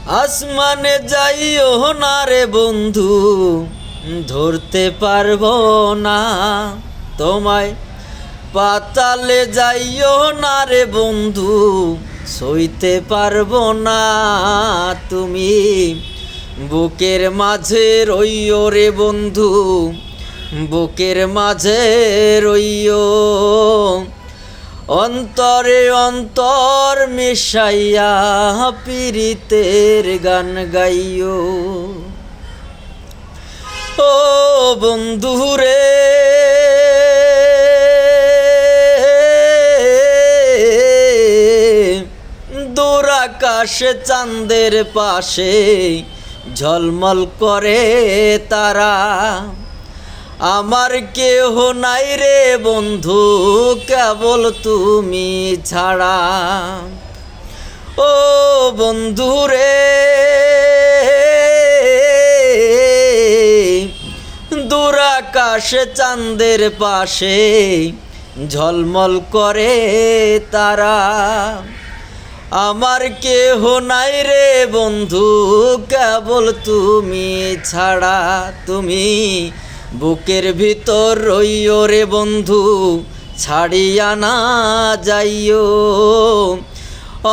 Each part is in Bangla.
আসমানে যাইও না রে বন্ধু, ধরতে পারবো না তোমায়। পাতালে যাইও না রে বন্ধু, সইতে পারবো না তুমি। বুকের মাঝে রইও রে বন্ধু, বুকের মাঝে রইও। অন্তরে অন্তর মিশাইয়া পীরিতের গান গাইও। ও বন্ধুরে দূর আকাশে চাঁদের পাশে ঝলমল করে তারা। আমার কেহ নাই রে বন্ধু, কেবল তুমি ছাড়া। ও বন্ধু রে দূর আকাশে চাঁদের পাশে ঝলমল করে তারা। আমার কেহ নাই রে বন্ধু, কেবল তুমি ছাড়া। তুমি বুকের ভিতর রইও রে বন্ধু, ছাড়িয়া না যাইও।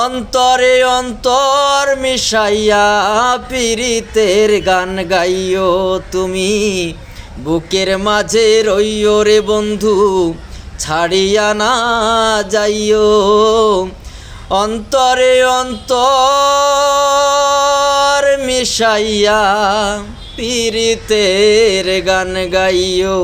অন্তরে অন্তর মিশাইয়া পীরিতের গান গাইও। তুমি বুকের মাঝে রইও রে বন্ধু, ছাড়িয়া না যাইও। অন্তরে অন্তর মিশাইয়া পীরিতের গান গাইও।